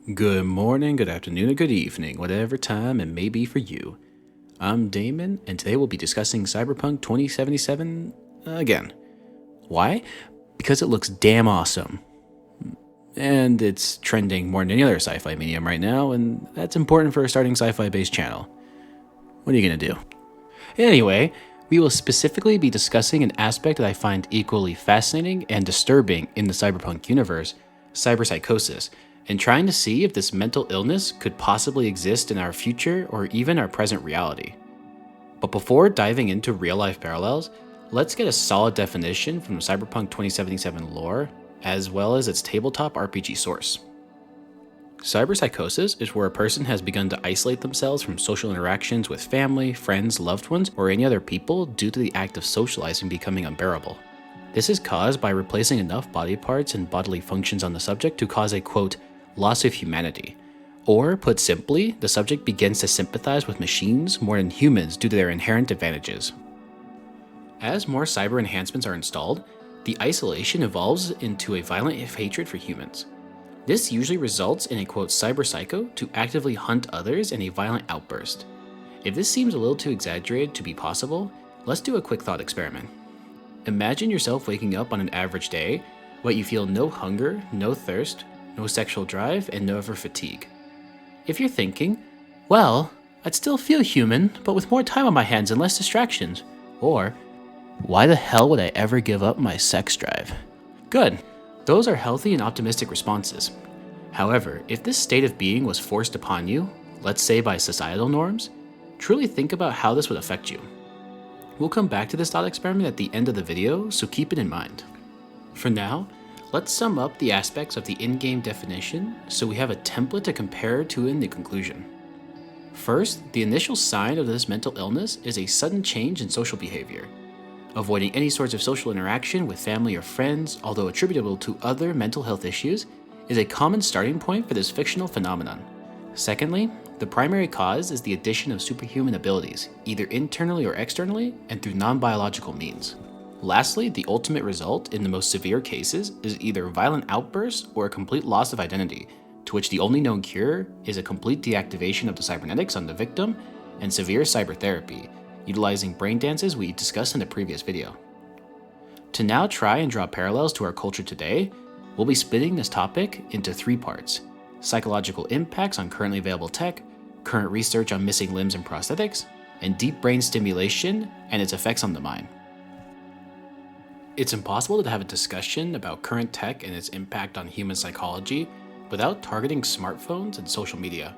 Good morning, good afternoon, or good evening, whatever time it may be for you. I'm Damon, and today we'll be discussing Cyberpunk 2077 again. Why? Because it looks damn awesome. And it's trending more than any other sci-fi medium right now, and that's important for a starting sci-fi based channel. What are you gonna do? Anyway, we will specifically be discussing an aspect that I find equally fascinating and disturbing in the cyberpunk universe, cyberpsychosis, and trying to see if this mental illness could possibly exist in our future or even our present reality. But before diving into real-life parallels, let's get a solid definition from the Cyberpunk 2077 lore, as well as its tabletop RPG source. Cyberpsychosis is where a person has begun to isolate themselves from social interactions with family, friends, loved ones, or any other people due to the act of socializing becoming unbearable. This is caused by replacing enough body parts and bodily functions on the subject to cause a, quote, loss of humanity. Or, put simply, the subject begins to sympathize with machines more than humans due to their inherent advantages. As more cyber enhancements are installed, the isolation evolves into a violent hatred for humans. This usually results in a, quote, cyber psycho to actively hunt others in a violent outburst. If this seems a little too exaggerated to be possible, let's do a quick thought experiment. Imagine yourself waking up on an average day, but you feel no hunger, no thirst, no sexual drive, and no ever fatigue. If you're thinking, well, I'd still feel human, but with more time on my hands and less distractions. Or, why the hell would I ever give up my sex drive? Good. Those are healthy and optimistic responses. However, if this state of being was forced upon you, let's say by societal norms, truly think about how this would affect you. We'll come back to this thought experiment at the end of the video, so keep it in mind. For now, let's sum up the aspects of the in-game definition so we have a template to compare to in the conclusion. First, the initial sign of this mental illness is a sudden change in social behavior. Avoiding any sorts of social interaction with family or friends, although attributable to other mental health issues, is a common starting point for this fictional phenomenon. Secondly, the primary cause is the addition of superhuman abilities, either internally or externally, and through non-biological means. Lastly, the ultimate result in the most severe cases is either violent outbursts or a complete loss of identity, to which the only known cure is a complete deactivation of the cybernetics on the victim and severe cybertherapy, utilizing brain dances we discussed in the previous video. To now try and draw parallels to our culture today, we'll be splitting this topic into three parts: psychological impacts on currently available tech, current research on missing limbs and prosthetics, and deep brain stimulation and its effects on the mind. It's impossible to have a discussion about current tech and its impact on human psychology without targeting smartphones and social media.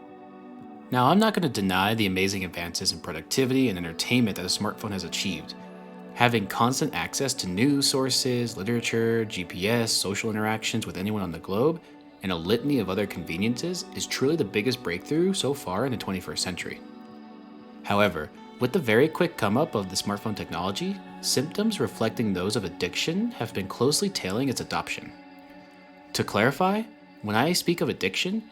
Now, I'm not going to deny the amazing advances in productivity and entertainment that a smartphone has achieved. Having constant access to news sources, literature, GPS, social interactions with anyone on the globe, and a litany of other conveniences is truly the biggest breakthrough so far in the 21st century. However, with the very quick come up of the smartphone technology, symptoms reflecting those of addiction have been closely tailing its adoption. To clarify, when I speak of addiction,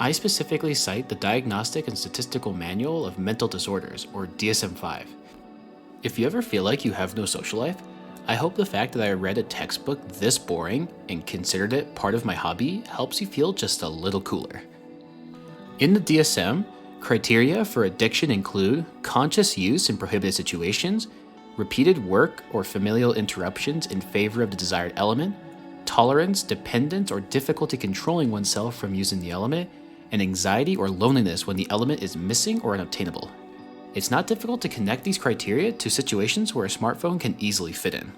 I specifically cite the Diagnostic and Statistical Manual of Mental Disorders, or DSM-5. If you ever feel like you have no social life, I hope the fact that I read a textbook this boring and considered it part of my hobby helps you feel just a little cooler. In the DSM, criteria for addiction include conscious use in prohibited situations, repeated work or familial interruptions in favor of the desired element, tolerance, dependence, or difficulty controlling oneself from using the element, and anxiety or loneliness when the element is missing or unobtainable. It's not difficult to connect these criteria to situations where a smartphone can easily fit in.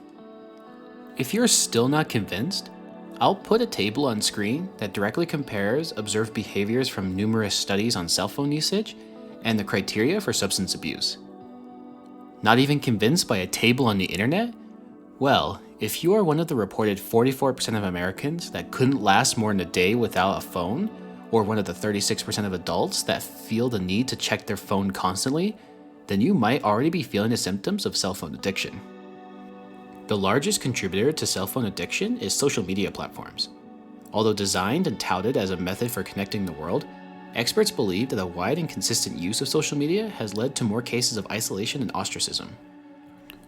If you're still not convinced, I'll put a table on screen that directly compares observed behaviors from numerous studies on cell phone usage and the criteria for substance abuse. Not even convinced by a table on the internet? Well, if you are one of the reported 44% of Americans that couldn't last more than a day without a phone, or one of the 36% of adults that feel the need to check their phone constantly, then you might already be feeling the symptoms of cell phone addiction. The largest contributor to cell phone addiction is social media platforms. Although designed and touted as a method for connecting the world, experts believe that a wide and consistent use of social media has led to more cases of isolation and ostracism.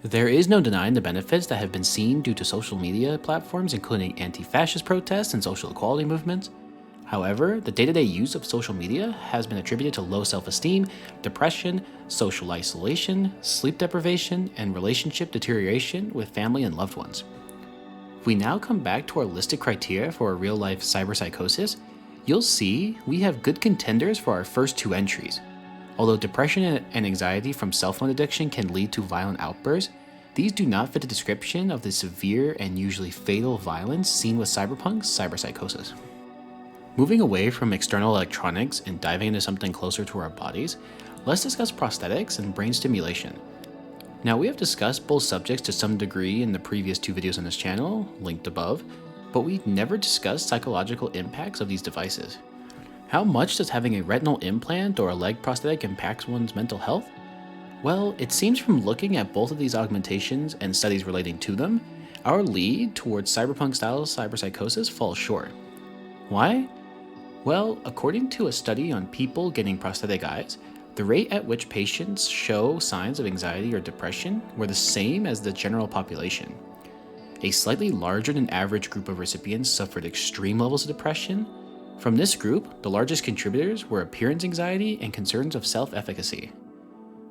There is no denying the benefits that have been seen due to social media platforms, including anti-fascist protests and social equality movements. However, the day-to-day use of social media has been attributed to low self-esteem, depression, social isolation, sleep deprivation, and relationship deterioration with family and loved ones. If we now come back to our listed criteria for a real-life cyberpsychosis, you'll see we have good contenders for our first two entries. Although depression and anxiety from cell phone addiction can lead to violent outbursts, these do not fit the description of the severe and usually fatal violence seen with Cyberpunk's cyberpsychosis. Moving away from external electronics and diving into something closer to our bodies, let's discuss prosthetics and brain stimulation. Now, we have discussed both subjects to some degree in the previous two videos on this channel, linked above, but we never discussed psychological impacts of these devices. How much does having a retinal implant or a leg prosthetic impact one's mental health? Well, it seems from looking at both of these augmentations and studies relating to them, our lead towards cyberpunk-style cyberpsychosis falls short. Why? Well, according to a study on people getting prosthetic eyes, the rate at which patients show signs of anxiety or depression were the same as the general population. A slightly larger than average group of recipients suffered extreme levels of depression. From this group, the largest contributors were appearance anxiety and concerns of self-efficacy.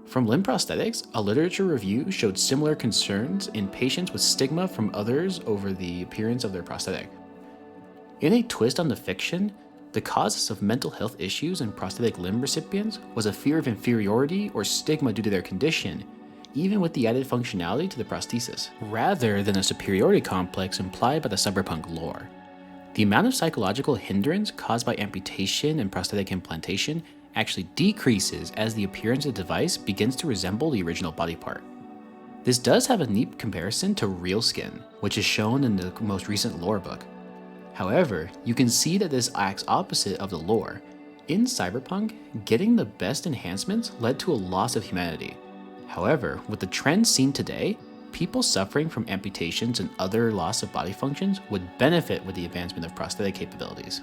From limb prosthetics, a literature review showed similar concerns in patients with stigma from others over the appearance of their prosthetic. In a twist on the fiction, the causes of mental health issues in prosthetic limb recipients was a fear of inferiority or stigma due to their condition, even with the added functionality to the prosthesis, rather than a superiority complex implied by the cyberpunk lore. The amount of psychological hindrance caused by amputation and prosthetic implantation actually decreases as the appearance of the device begins to resemble the original body part. This does have a neat comparison to real skin, which is shown in the most recent lore book. However, you can see that this acts opposite of the lore. In Cyberpunk, getting the best enhancements led to a loss of humanity. However, with the trends seen today, people suffering from amputations and other loss of body functions would benefit with the advancement of prosthetic capabilities.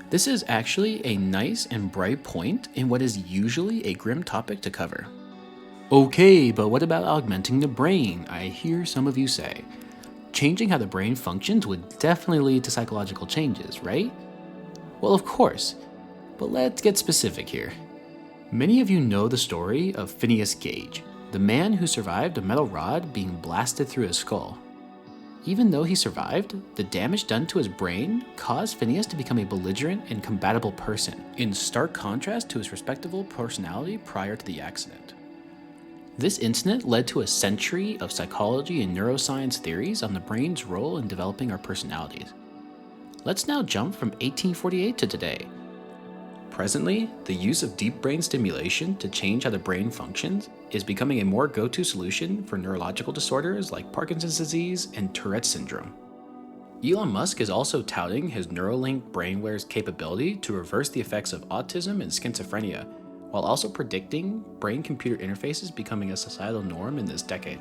This is actually a nice and bright point in what is usually a grim topic to cover. Okay, but what about augmenting the brain? I hear some of you say. Changing how the brain functions would definitely lead to psychological changes, right? Well, of course, but let's get specific here. Many of you know the story of Phineas Gage, the man who survived a metal rod being blasted through his skull. Even though he survived, the damage done to his brain caused Phineas to become a belligerent and combative person, in stark contrast to his respectable personality prior to the accident. This incident led to a century of psychology and neuroscience theories on the brain's role in developing our personalities. Let's now jump from 1848 to today. Presently, the use of deep brain stimulation to change how the brain functions is becoming a more go-to solution for neurological disorders like Parkinson's disease and Tourette's syndrome. Elon Musk is also touting his Neuralink brainware's capability to reverse the effects of autism and schizophrenia, while also predicting brain-computer interfaces becoming a societal norm in this decade.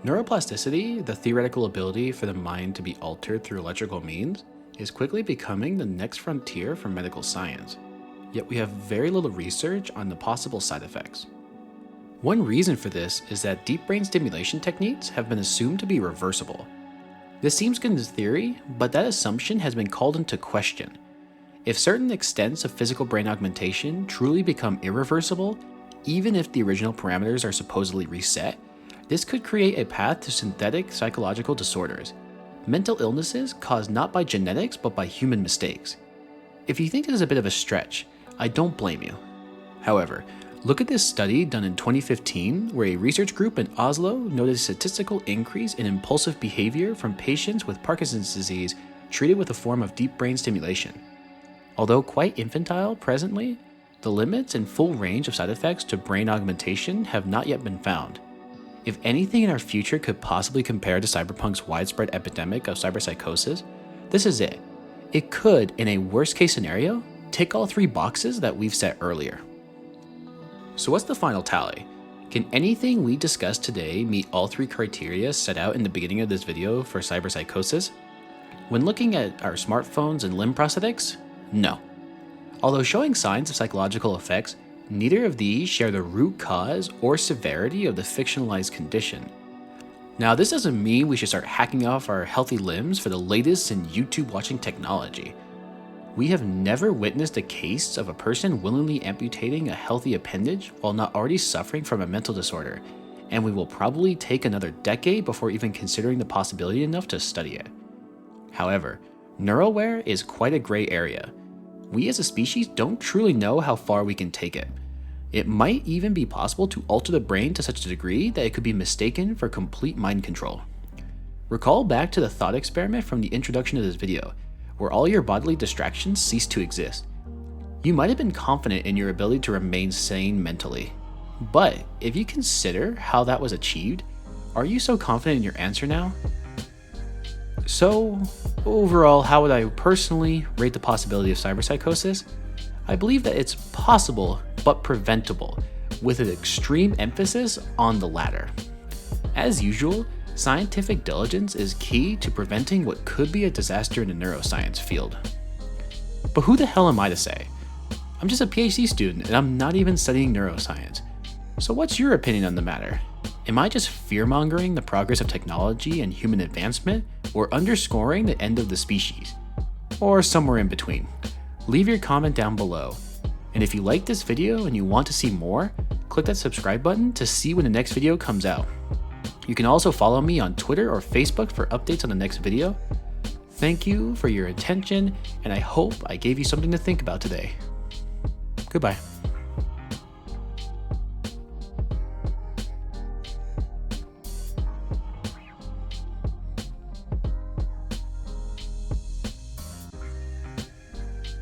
Neuroplasticity, the theoretical ability for the mind to be altered through electrical means, is quickly becoming the next frontier for medical science. Yet we have very little research on the possible side effects. One reason for this is that deep brain stimulation techniques have been assumed to be reversible. This seems good in theory, but that assumption has been called into question. If certain extents of physical brain augmentation truly become irreversible, even if the original parameters are supposedly reset, this could create a path to synthetic psychological disorders, mental illnesses caused not by genetics but by human mistakes. If you think this is a bit of a stretch, I don't blame you. However, look at this study done in 2015 where a research group in Oslo noted a statistical increase in impulsive behavior from patients with Parkinson's disease treated with a form of deep brain stimulation. Although quite infantile presently, the limits and full range of side effects to brain augmentation have not yet been found. If anything in our future could possibly compare to Cyberpunk's widespread epidemic of cyberpsychosis, this is it. It could, in a worst-case scenario, tick all three boxes that we've set earlier. So what's the final tally? Can anything we discussed today meet all three criteria set out in the beginning of this video for cyberpsychosis? When looking at our smartphones and limb prosthetics, no. Although showing signs of psychological effects, neither of these share the root cause or severity of the fictionalized condition. Now, this doesn't mean we should start hacking off our healthy limbs for the latest in YouTube watching technology. We have never witnessed a case of a person willingly amputating a healthy appendage while not already suffering from a mental disorder, and we will probably take another decade before even considering the possibility enough to study it. However, neuroware is quite a gray area. We as a species don't truly know how far we can take it. It might even be possible to alter the brain to such a degree that it could be mistaken for complete mind control. Recall back to the thought experiment from the introduction of this video, where all your bodily distractions cease to exist. You might have been confident in your ability to remain sane mentally, but if you consider how that was achieved, are you so confident in your answer now? So, overall, how would I personally rate the possibility of cyberpsychosis? I believe that it's possible but preventable, with an extreme emphasis on the latter. As usual, scientific diligence is key to preventing what could be a disaster in the neuroscience field. But who the hell am I to say? I'm just a PhD student and I'm not even studying neuroscience. So what's your opinion on the matter? Am I just fear-mongering the progress of technology and human advancement, or underscoring the end of the species? Or somewhere in between? Leave your comment down below. And if you like this video and you want to see more, click that subscribe button to see when the next video comes out. You can also follow me on Twitter or Facebook for updates on the next video. Thank you for your attention, and I hope I gave you something to think about today. Goodbye.